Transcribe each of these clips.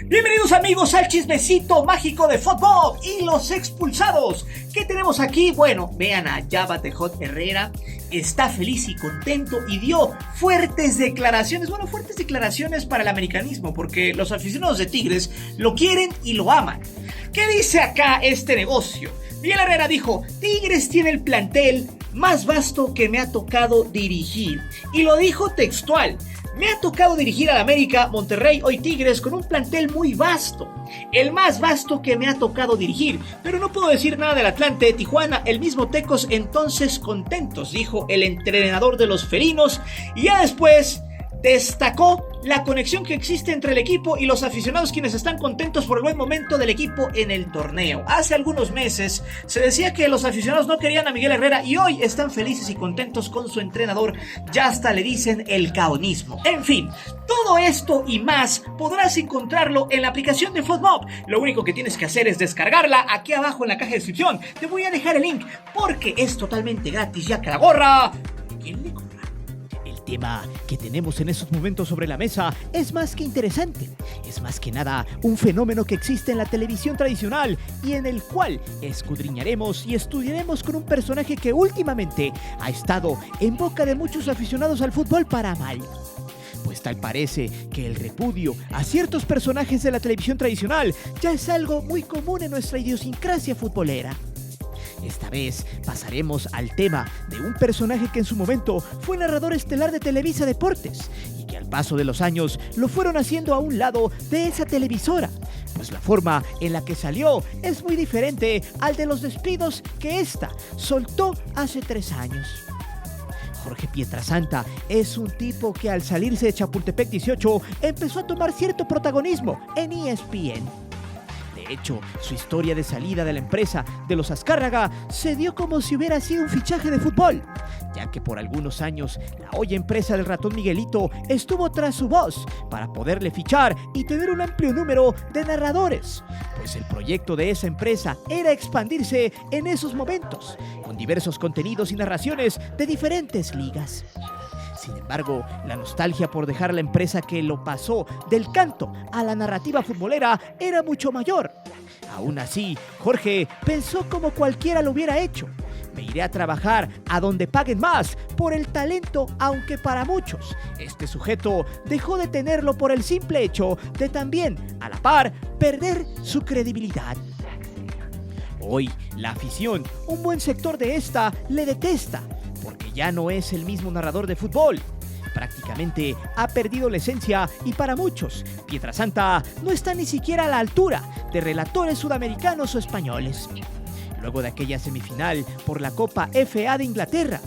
Bienvenidos amigos al chismecito mágico de fútbol y los expulsados. ¿Qué tenemos aquí? Bueno, vean a Yabatejot Herrera. Está feliz y contento y dio fuertes declaraciones. Bueno, fuertes declaraciones para el americanismo, porque los aficionados de Tigres lo quieren y lo aman. ¿Qué dice acá este negocio? Miguel Herrera dijo: Tigres tiene el plantel más vasto que me ha tocado dirigir. Y lo dijo textual: me ha tocado dirigir al América, Monterrey, hoy Tigres, con un plantel muy vasto. El más vasto que me ha tocado dirigir. Pero no puedo decir nada del Atlante, Tijuana, el mismo Tecos, entonces contentos, dijo el entrenador de los felinos. Y ya después destacó la conexión que existe entre el equipo y los aficionados, quienes están contentos por el buen momento del equipo en el torneo. Hace algunos meses se decía que los aficionados no querían a Miguel Herrera y hoy están felices y contentos con su entrenador. Ya hasta le dicen el caonismo. En fin, todo esto y más podrás encontrarlo en la aplicación de FUTMOB. Lo único que tienes que hacer es descargarla. Aquí abajo en la caja de descripción te voy a dejar el link porque es totalmente gratis, ya que la gorra, ¿quién le compra? El tema que tenemos en estos momentos sobre la mesa es más que interesante. Es más que nada un fenómeno que existe en la televisión tradicional y en el cual escudriñaremos y estudiaremos con un personaje que últimamente ha estado en boca de muchos aficionados al fútbol para mal. Pues tal parece que el repudio a ciertos personajes de la televisión tradicional ya es algo muy común en nuestra idiosincrasia futbolera. Esta vez pasaremos al tema de un personaje que en su momento fue narrador estelar de Televisa Deportes y que al paso de los años lo fueron haciendo a un lado de esa televisora, pues la forma en la que salió es muy diferente al de los despidos que ésta soltó hace 3 años. Jorge Pietrasanta es un tipo que al salirse de Chapultepec 18 empezó a tomar cierto protagonismo en ESPN. De hecho, su historia de salida de la empresa de los Azcárraga se dio como si hubiera sido un fichaje de fútbol, ya que por algunos años la hoy empresa del ratón Miguelito estuvo tras su voz para poderle fichar y tener un amplio número de narradores, pues el proyecto de esa empresa era expandirse en esos momentos, con diversos contenidos y narraciones de diferentes ligas. Sin embargo, la nostalgia por dejar la empresa que lo pasó del canto a la narrativa futbolera era mucho mayor. Aún así, Jorge pensó como cualquiera lo hubiera hecho: me iré a trabajar a donde paguen más por el talento, aunque para muchos este sujeto dejó de tenerlo por el simple hecho de también, a la par, perder su credibilidad. Hoy, la afición, un buen sector de esta, le detesta, porque ya no es el mismo narrador de fútbol. Prácticamente ha perdido la esencia y para muchos, Pietrasanta no está ni siquiera a la altura de relatores sudamericanos o españoles. Luego de aquella semifinal por la Copa FA de Inglaterra,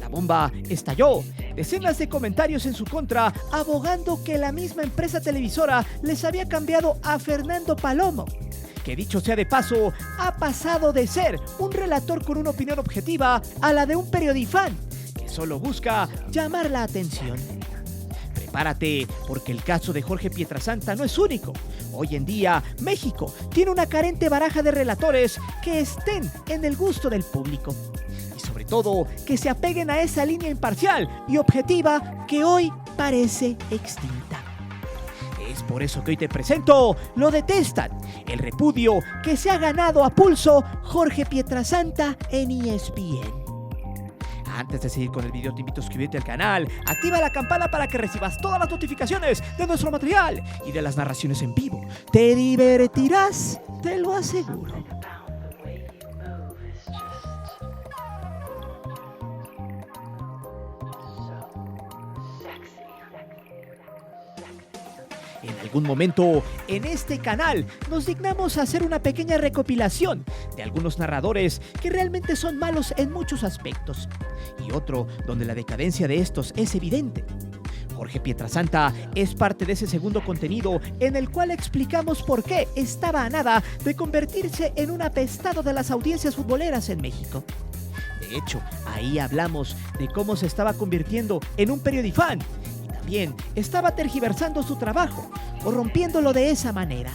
la bomba estalló. Decenas de comentarios en su contra, abogando que la misma empresa televisora les había cambiado a Fernando Palomo, que dicho sea de paso, ha pasado de ser un relator con una opinión objetiva a la de un periodifán que solo busca llamar la atención. Prepárate, porque el caso de Jorge Pietrasanta no es único. Hoy en día, México tiene una carente baraja de relatores que estén en el gusto del público. Y sobre todo, que se apeguen a esa línea imparcial y objetiva que hoy parece extinta. Es por eso que hoy te presento Lo Detestan, el repudio que se ha ganado a pulso Jorge Pietrasanta en ESPN. Antes de seguir con el video, te invito a suscribirte al canal, activa la campana para que recibas todas las notificaciones de nuestro material y de las narraciones en vivo. Te divertirás, te lo aseguro. En algún momento, en este canal, nos dignamos a hacer una pequeña recopilación de algunos narradores que realmente son malos en muchos aspectos, y otro donde la decadencia de estos es evidente. Jorge Pietrasanta es parte de ese segundo contenido en el cual explicamos por qué estaba a nada de convertirse en un apestado de las audiencias futboleras en México. De hecho, ahí hablamos de cómo se estaba convirtiendo en un periodifán, también estaba tergiversando su trabajo, corrompiéndolo de esa manera,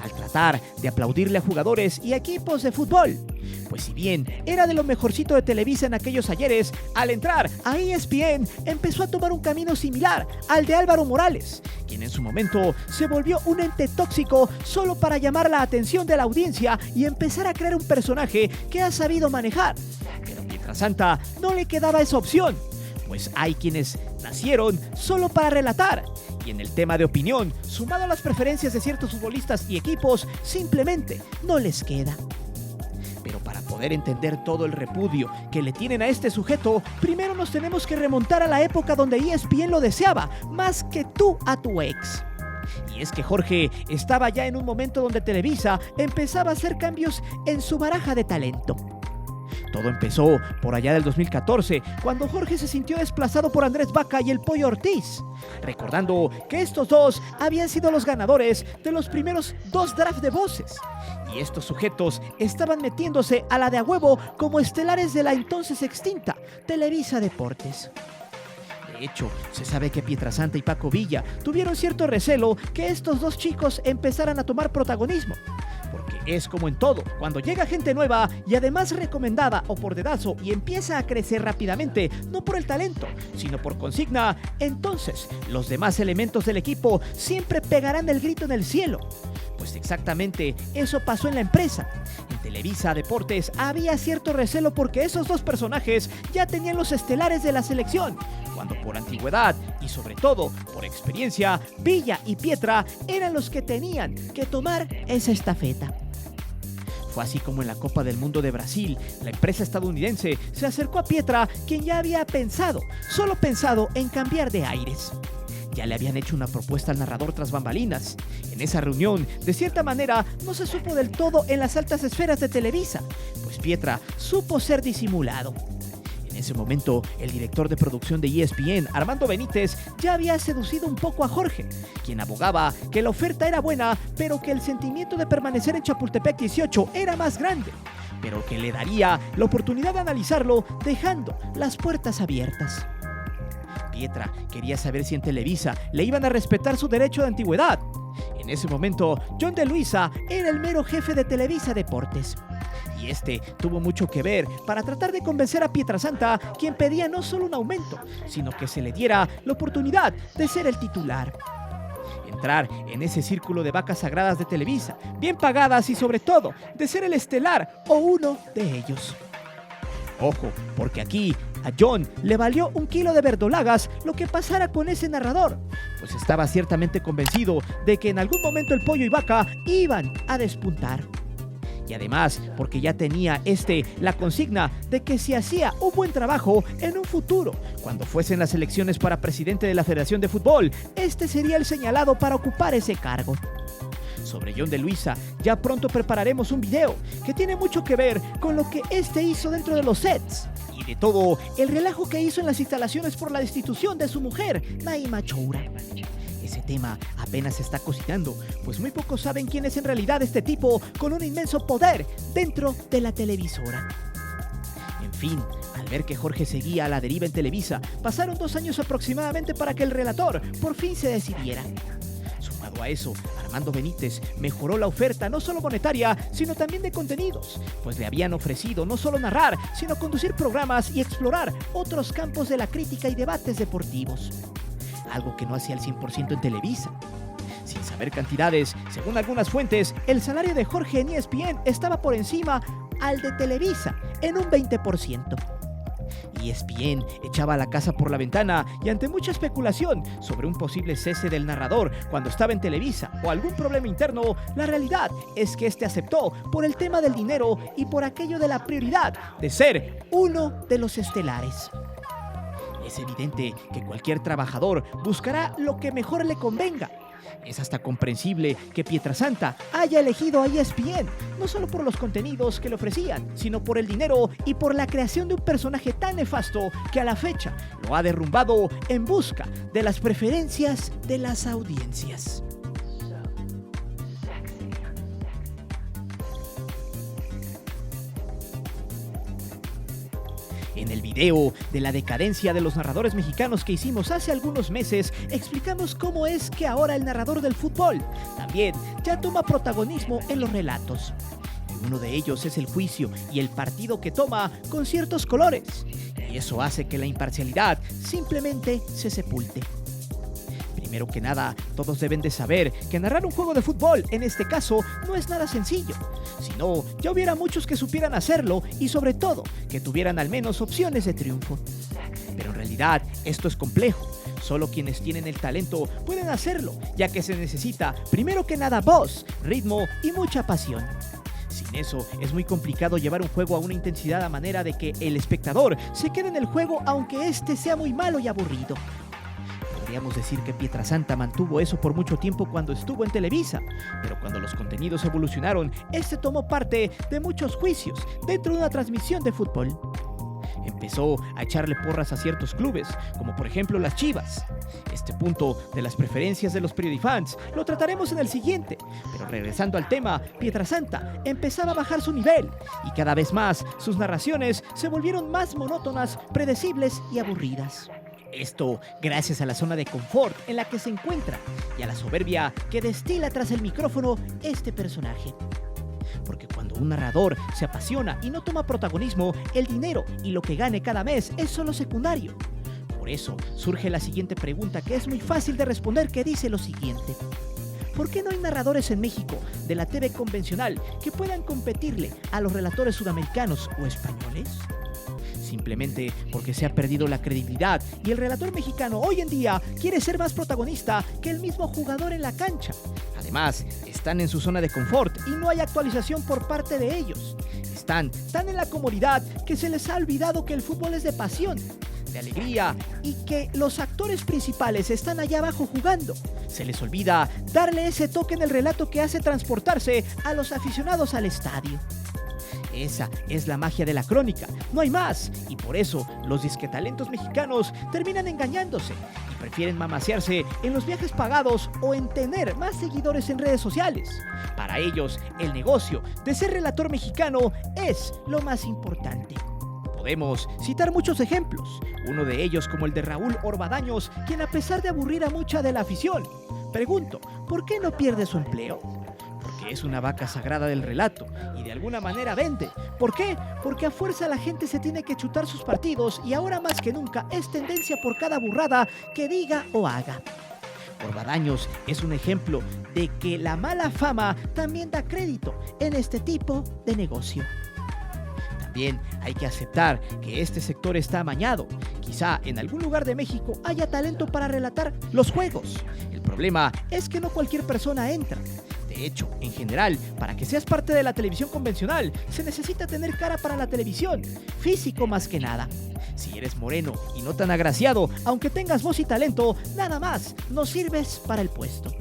al tratar de aplaudirle a jugadores y equipos de fútbol, Pues si bien era de lo mejorcito de Televisa en aquellos ayeres, al entrar a ESPN empezó a tomar un camino similar al de Álvaro Morales, quien en su momento se volvió un ente tóxico solo para llamar la atención de la audiencia y empezar a crear un personaje que ha sabido manejar. Pero a Pietrasanta no le quedaba esa opción, pues hay quienes nacieron solo para relatar, y en el tema de opinión, sumado a las preferencias de ciertos futbolistas y equipos, simplemente no les queda. Pero para poder entender todo el repudio que le tienen a este sujeto, primero nos tenemos que remontar a la época donde ESPN lo deseaba más que tú a tu ex. Y es que Jorge estaba ya en un momento donde Televisa empezaba a hacer cambios en su baraja de talento. Todo empezó por allá del 2014, cuando Jorge se sintió desplazado por Andrés Vaca y el Pollo Ortiz, recordando que estos dos habían sido los ganadores de los primeros 2 drafts de voces, y estos sujetos estaban metiéndose a la de a huevo como estelares de la entonces extinta Televisa Deportes. De hecho, se sabe que Pietrasanta y Paco Villa tuvieron cierto recelo que estos dos chicos empezaran a tomar protagonismo. Porque es como en todo, cuando llega gente nueva y además recomendada o por dedazo y empieza a crecer rápidamente, no por el talento, sino por consigna, entonces los demás elementos del equipo siempre pegarán el grito en el cielo. Pues exactamente eso pasó en la empresa. En Televisa Deportes había cierto recelo porque esos dos personajes ya tenían los estelares de la selección, cuando por antigüedad y sobre todo por experiencia, Villa y Pietra eran los que tenían que tomar esa estafeta. Fue así como en la Copa del Mundo de Brasil, la empresa estadounidense se acercó a Pietra, quien ya había solo pensado en cambiar de aires. Ya le habían hecho una propuesta al narrador tras bambalinas. En esa reunión, de cierta manera, no se supo del todo en las altas esferas de Televisa, pues Pietra supo ser disimulado. En ese momento, el director de producción de ESPN, Armando Benítez, ya había seducido un poco a Jorge, quien abogaba que la oferta era buena, pero que el sentimiento de permanecer en Chapultepec 18 era más grande, pero que le daría la oportunidad de analizarlo dejando las puertas abiertas. Pietra quería saber si en Televisa le iban a respetar su derecho de antigüedad. En ese momento, John de Luisa era el mero jefe de Televisa Deportes. Y este tuvo mucho que ver para tratar de convencer a Pietrasanta, quien pedía no solo un aumento, sino que se le diera la oportunidad de ser el titular. Entrar en ese círculo de vacas sagradas de Televisa, bien pagadas y sobre todo, de ser el estelar o uno de ellos. Ojo, porque aquí a John le valió 1 kilo de verdolagas lo que pasara con ese narrador, pues estaba ciertamente convencido de que en algún momento el Pollo y Vaca iban a despuntar. Y además, porque ya tenía la consigna de que si hacía un buen trabajo en un futuro, cuando fuesen las elecciones para presidente de la Federación de Fútbol, sería el señalado para ocupar ese cargo. Sobre John de Luisa, ya pronto prepararemos un video que tiene mucho que ver con lo que hizo dentro de los sets y de todo el relajo que hizo en las instalaciones por la destitución de su mujer, Naima Choura. Ese tema apenas se está cocinando, pues muy pocos saben quién es en realidad este tipo con un inmenso poder dentro de la televisora. En fin, al ver que Jorge seguía a la deriva en Televisa, pasaron 2 años aproximadamente para que el relator por fin se decidiera. Sumado a eso, Armando Benítez mejoró la oferta no solo monetaria, sino también de contenidos, pues le habían ofrecido no solo narrar, sino conducir programas y explorar otros campos de la crítica y debates deportivos. Algo que no hacía el 100% en Televisa. Sin saber cantidades, según algunas fuentes, el salario de Jorge en ESPN estaba por encima al de Televisa, en un 20%. ESPN echaba la casa por la ventana y ante mucha especulación sobre un posible cese del narrador cuando estaba en Televisa o algún problema interno, la realidad es que aceptó por el tema del dinero y por aquello de la prioridad de ser uno de los estelares. Es evidente que cualquier trabajador buscará lo que mejor le convenga. Es hasta comprensible que Pietrasanta haya elegido a ESPN, no solo por los contenidos que le ofrecían, sino por el dinero y por la creación de un personaje tan nefasto que a la fecha lo ha derrumbado en busca de las preferencias de las audiencias. En el video de la decadencia de los narradores mexicanos que hicimos hace algunos meses, explicamos cómo es que ahora el narrador del fútbol también ya toma protagonismo en los relatos. y uno de ellos es el juicio y el partido que toma con ciertos colores, y eso hace que la imparcialidad simplemente se sepulte. Primero que nada, todos deben de saber que narrar un juego de fútbol, en este caso, no es nada sencillo. Si no, ya hubiera muchos que supieran hacerlo y sobre todo, que tuvieran al menos opciones de triunfo. Pero en realidad, esto es complejo. Solo quienes tienen el talento pueden hacerlo, ya que se necesita, primero que nada, voz, ritmo y mucha pasión. Sin eso, es muy complicado llevar un juego a una intensidad a manera de que el espectador se quede en el juego aunque este sea muy malo y aburrido. Podríamos decir que Pietrasanta mantuvo eso por mucho tiempo cuando estuvo en Televisa, pero cuando los contenidos evolucionaron, este tomó parte de muchos juicios dentro de una transmisión de fútbol. Empezó a echarle porras a ciertos clubes, como por ejemplo las Chivas. Este punto de las preferencias de los periodifans lo trataremos en el siguiente, pero regresando al tema, Pietrasanta empezaba a bajar su nivel y cada vez más sus narraciones se volvieron más monótonas, predecibles y aburridas. Esto gracias a la zona de confort en la que se encuentra y a la soberbia que destila tras el micrófono este personaje. Porque cuando un narrador se apasiona y no toma protagonismo, el dinero y lo que gane cada mes es solo secundario. Por eso surge la siguiente pregunta que es muy fácil de responder, que dice lo siguiente: ¿por qué no hay narradores en México de la TV convencional que puedan competirle a los relatores sudamericanos o españoles? Simplemente porque se ha perdido la credibilidad y el relator mexicano hoy en día quiere ser más protagonista que el mismo jugador en la cancha. Además, están en su zona de confort y no hay actualización por parte de ellos. Están tan en la comodidad que se les ha olvidado que el fútbol es de pasión, de alegría y que los actores principales están allá abajo jugando. Se les olvida darle ese toque en el relato que hace transportarse a los aficionados al estadio. Esa es la magia de la crónica, no hay más, y por eso los disquetalentos mexicanos terminan engañándose y prefieren mamasearse en los viajes pagados o en tener más seguidores en redes sociales. Para ellos, el negocio de ser relator mexicano es lo más importante. Podemos citar muchos ejemplos, uno de ellos como el de Raúl Orbadáños, quien a pesar de aburrir a mucha de la afición, pregunto, ¿por qué no pierde su empleo? Porque es una vaca sagrada del relato y de alguna manera vende. ¿Por qué? Porque a fuerza la gente se tiene que chutar sus partidos y ahora más que nunca es tendencia por cada burrada que diga o haga. Orbadáños es un ejemplo de que la mala fama también da crédito en este tipo de negocio. También hay que aceptar que este sector está amañado. Quizá en algún lugar de México haya talento para relatar los juegos. El problema es que no cualquier persona entra. De hecho, en general, para que seas parte de la televisión convencional, se necesita tener cara para la televisión, físico más que nada. Si eres moreno y no tan agraciado, aunque tengas voz y talento, nada más, no sirves para el puesto.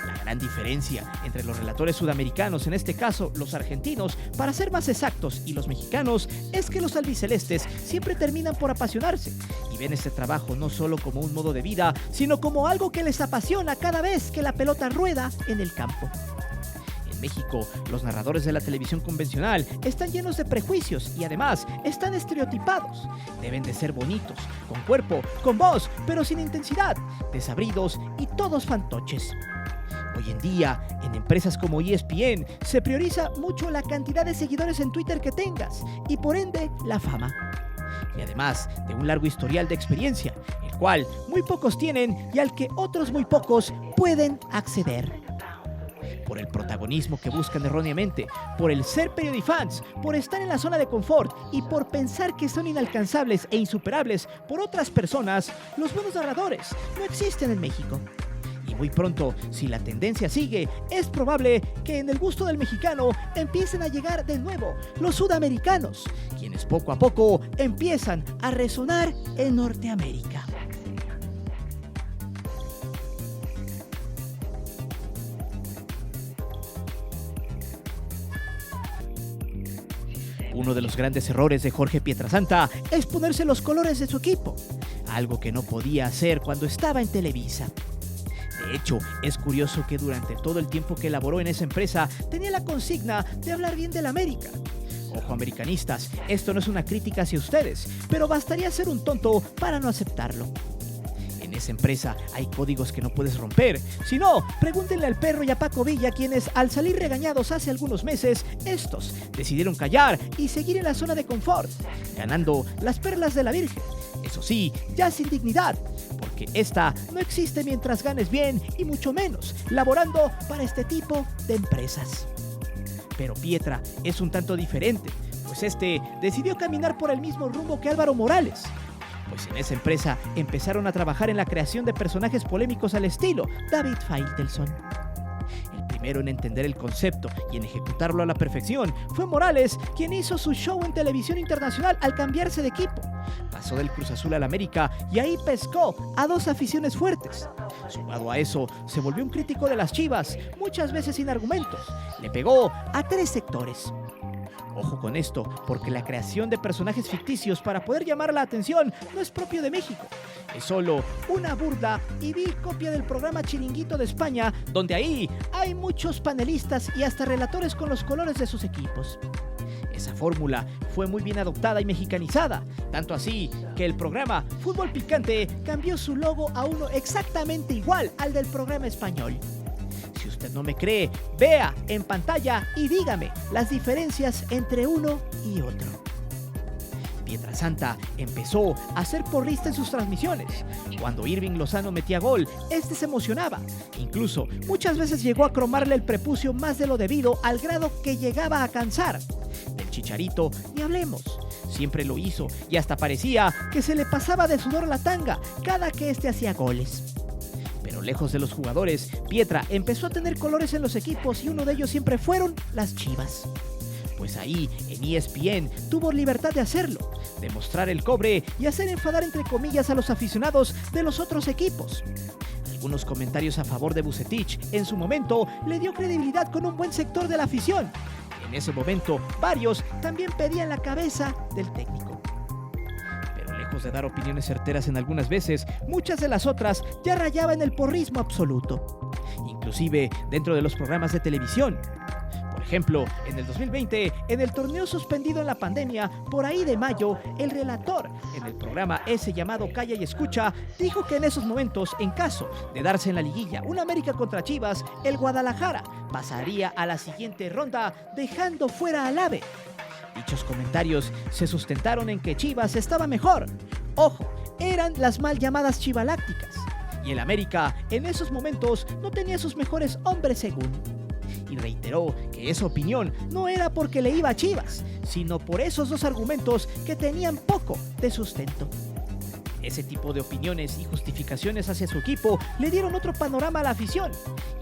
La gran diferencia entre los relatores sudamericanos, en este caso los argentinos, para ser más exactos, y los mexicanos, es que los albicelestes siempre terminan por apasionarse y ven este trabajo no solo como un modo de vida, sino como algo que les apasiona cada vez que la pelota rueda en el campo. En México, los narradores de la televisión convencional están llenos de prejuicios y además están estereotipados. Deben de ser bonitos, con cuerpo, con voz, pero sin intensidad, desabridos y todos fantoches. Hoy en día, en empresas como ESPN, se prioriza mucho la cantidad de seguidores en Twitter que tengas y por ende la fama. Y además de un largo historial de experiencia, el cual muy pocos tienen y al que otros muy pocos pueden acceder. Por el protagonismo que buscan erróneamente, por el ser periodifans, por estar en la zona de confort y por pensar que son inalcanzables e insuperables por otras personas, los buenos narradores no existen en México. Y muy pronto, si la tendencia sigue, es probable que en el gusto del mexicano empiecen a llegar de nuevo los sudamericanos, quienes poco a poco empiezan a resonar en Norteamérica. Uno de los grandes errores de Jorge Pietrasanta es ponerse los colores de su equipo, algo que no podía hacer cuando estaba en Televisa. De hecho, es curioso que durante todo el tiempo que elaboró en esa empresa tenía la consigna de hablar bien del América. Ojo, americanistas, esto no es una crítica hacia ustedes, pero bastaría ser un tonto para no aceptarlo. En esa empresa hay códigos que no puedes romper. Si no, pregúntenle al Perro y a Paco Villa, quienes al salir regañados hace algunos meses, estos decidieron callar y seguir en la zona de confort, ganando las perlas de la Virgen. Eso sí, ya sin dignidad, porque esta no existe mientras ganes bien y mucho menos laborando para este tipo de empresas. Pero Pietra es un tanto diferente, pues este decidió caminar por el mismo rumbo que Álvaro Morales. Pues en esa empresa empezaron a trabajar en la creación de personajes polémicos al estilo David Faitelson. El primero en entender el concepto y en ejecutarlo a la perfección fue Morales, quien hizo su show en televisión internacional al cambiarse de equipo. Pasó del Cruz Azul al América y ahí pescó a dos aficiones fuertes. Sumado a eso, se volvió un crítico de las Chivas, muchas veces sin argumentos. Le pegó a 3 sectores. Ojo con esto, porque la creación de personajes ficticios para poder llamar la atención no es propio de México. Es solo una burda y vil copia del programa Chiringuito de España, donde ahí hay muchos panelistas y hasta relatores con los colores de sus equipos. Esa fórmula fue muy bien adoptada y mexicanizada, tanto así que el programa Fútbol Picante cambió su logo a uno exactamente igual al del programa español. Si usted no me cree, vea en pantalla y dígame las diferencias entre uno y otro. Pietrasanta empezó a ser porrista en sus transmisiones. Cuando Irving Lozano metía gol, este se emocionaba. Incluso muchas veces llegó a cromarle el prepucio más de lo debido, al grado que llegaba a cansar. Del Chicharito ni hablemos. Siempre lo hizo y hasta parecía que se le pasaba de sudor la tanga cada que este hacía goles. Pero lejos de los jugadores, Pietra empezó a tener colores en los equipos y uno de ellos siempre fueron las Chivas. Pues ahí, en ESPN, tuvo libertad de hacerlo, de mostrar el cobre y hacer enfadar entre comillas a los aficionados de los otros equipos. Algunos comentarios a favor de Vucetich en su momento le dio credibilidad con un buen sector de la afición. En ese momento, varios también pedían la cabeza del técnico. Pero lejos de dar opiniones certeras en algunas veces, muchas de las otras ya rayaban el porrismo absoluto, inclusive dentro de los programas de televisión. Por ejemplo, en el 2020, en el torneo suspendido en la pandemia, por ahí de mayo, el relator, en el programa ese llamado Calla y Escucha, dijo que en esos momentos, en caso de darse en la liguilla un América contra Chivas, el Guadalajara pasaría a la siguiente ronda, dejando fuera al AVE. Dichos comentarios se sustentaron en que Chivas estaba mejor. Ojo, eran las mal llamadas chivalácticas. Y el América, en esos momentos, no tenía sus mejores hombres según. Y reiteró que esa opinión no era porque le iba a Chivas, sino por esos dos argumentos que tenían poco de sustento. Ese tipo de opiniones y justificaciones hacia su equipo le dieron otro panorama a la afición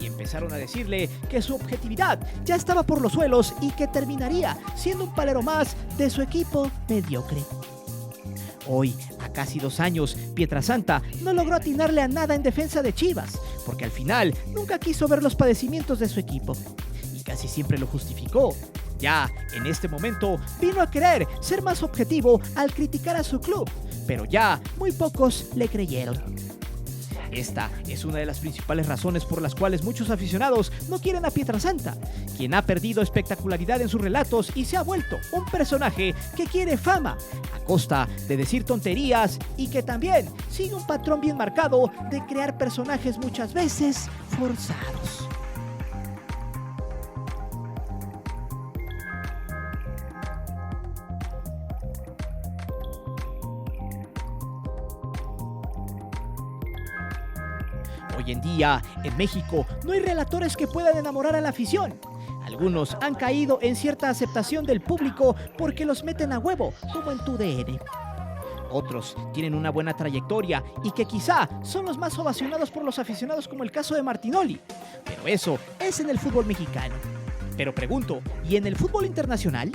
y empezaron a decirle que su objetividad ya estaba por los suelos y que terminaría siendo un palero más de su equipo mediocre. Hoy, a casi 2 años, Pietrasanta no logró atinarle a nada en defensa de Chivas, porque al final nunca quiso ver los padecimientos de su equipo, y casi siempre lo justificó. Ya, en este momento, vino a querer ser más objetivo al criticar a su club, pero ya muy pocos le creyeron. Esta es una de las principales razones por las cuales muchos aficionados no quieren a Pietrasanta, quien ha perdido espectacularidad en sus relatos y se ha vuelto un personaje que quiere fama a costa de decir tonterías y que también sigue un patrón bien marcado de crear personajes muchas veces forzados. Hoy en día, en México, no hay relatores que puedan enamorar a la afición. Algunos han caído en cierta aceptación del público porque los meten a huevo, como en TUDN. Otros tienen una buena trayectoria y que quizá son los más ovacionados por los aficionados, como el caso de Martinoli. Pero eso es en el fútbol mexicano. Pero pregunto, ¿y en el fútbol internacional?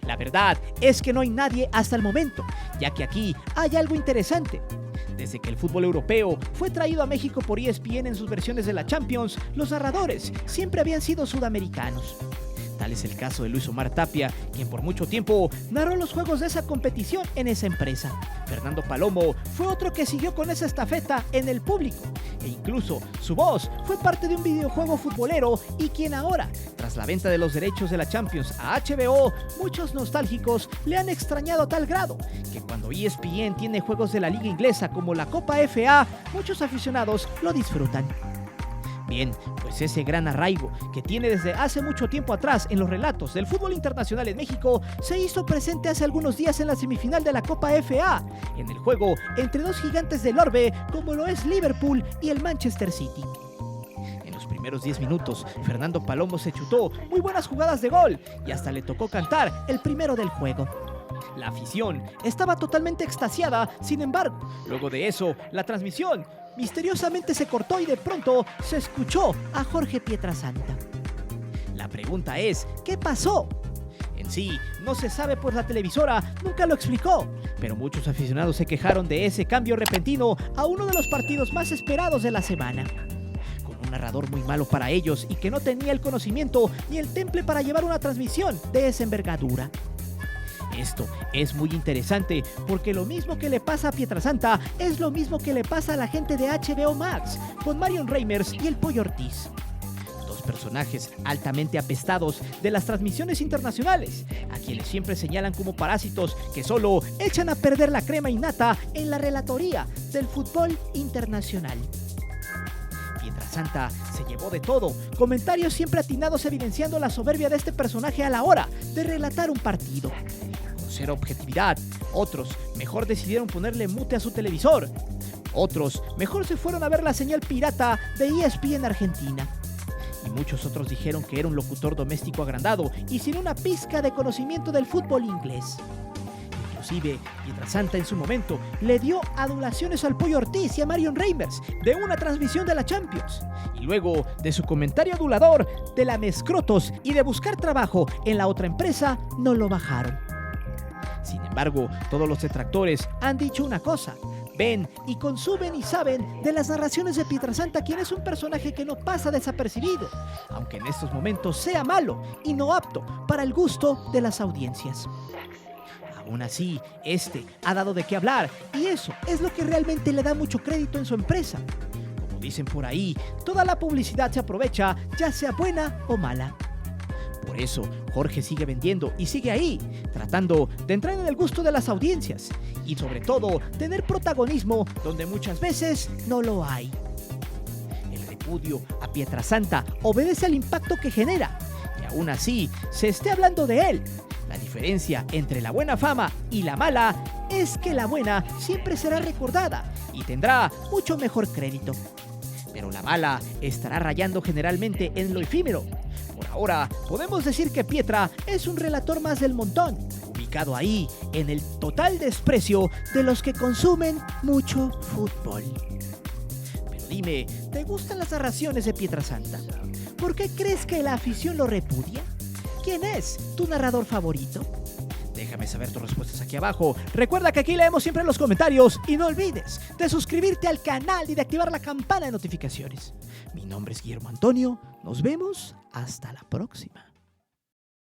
La verdad es que no hay nadie hasta el momento, ya que aquí hay algo interesante. Desde que el fútbol europeo fue traído a México por ESPN en sus versiones de la Champions, los narradores siempre habían sido sudamericanos. Tal es el caso de Luis Omar Tapia, quien por mucho tiempo narró los juegos de esa competición en esa empresa. Fernando Palomo fue otro que siguió con esa estafeta en el público, e incluso su voz fue parte de un videojuego futbolero y quien ahora, tras la venta de los derechos de la Champions a HBO, muchos nostálgicos le han extrañado a tal grado que cuando ESPN tiene juegos de la liga inglesa como la Copa FA, muchos aficionados lo disfrutan. Bien, pues ese gran arraigo que tiene desde hace mucho tiempo atrás en los relatos del fútbol internacional en México se hizo presente hace algunos días en la semifinal de la Copa FA, en el juego entre dos gigantes del orbe como lo es Liverpool y el Manchester City. En los primeros 10 minutos, Fernando Palomo se chutó muy buenas jugadas de gol y hasta le tocó cantar el primero del juego. La afición estaba totalmente extasiada, sin embargo, luego de eso, la transmisión misteriosamente se cortó y de pronto se escuchó a Jorge Pietrasanta. La pregunta es, ¿qué pasó? En sí, no se sabe pues la televisora nunca lo explicó, pero muchos aficionados se quejaron de ese cambio repentino a uno de los partidos más esperados de la semana. Con un narrador muy malo para ellos y que no tenía el conocimiento ni el temple para llevar una transmisión de esa envergadura. Esto es muy interesante porque lo mismo que le pasa a Pietrasanta es lo mismo que le pasa a la gente de HBO Max con Marion Reimers y el Pollo Ortiz. Dos personajes altamente apestados de las transmisiones internacionales, a quienes siempre señalan como parásitos que solo echan a perder la crema innata en la relatoría del fútbol internacional. Pietrasanta se llevó de todo, comentarios siempre atinados evidenciando la soberbia de este personaje a la hora de relatar un partido. Con cero objetividad, otros mejor decidieron ponerle mute a su televisor. Otros mejor se fueron a ver la señal pirata de ESPN Argentina. Y muchos otros dijeron que era un locutor doméstico agrandado y sin una pizca de conocimiento del fútbol inglés. Inclusive, Pietrasanta en su momento le dio adulaciones al Pollo Ortiz y a Marion Reimers de una transmisión de la Champions. Y luego de su comentario adulador de la Mescrotos y de buscar trabajo en la otra empresa, no lo bajaron. Sin embargo, todos los detractores han dicho una cosa: ven y consumen y saben de las narraciones de Pietrasanta, quien es un personaje que no pasa desapercibido, aunque en estos momentos sea malo y no apto para el gusto de las audiencias. Aún así, este ha dado de qué hablar y eso es lo que realmente le da mucho crédito en su empresa. Como dicen por ahí, toda la publicidad se aprovecha, ya sea buena o mala. Por eso, Jorge sigue vendiendo y sigue ahí, tratando de entrar en el gusto de las audiencias y sobre todo tener protagonismo donde muchas veces no lo hay. El repudio a Pietrasanta obedece al impacto que genera y aún así se esté hablando de él. La diferencia entre la buena fama y la mala es que la buena siempre será recordada y tendrá mucho mejor crédito. Pero la mala estará rayando generalmente en lo efímero. Por ahora, podemos decir que Pietra es un relator más del montón, ubicado ahí en el total desprecio de los que consumen mucho fútbol. Pero dime, ¿te gustan las narraciones de Pietrasanta? ¿Por qué crees que la afición lo repudia? ¿Quién es tu narrador favorito? Déjame saber tus respuestas aquí abajo. Recuerda que aquí leemos siempre los comentarios y no olvides de suscribirte al canal y de activar la campana de notificaciones. Mi nombre es Guillermo Antonio. Nos vemos hasta la próxima.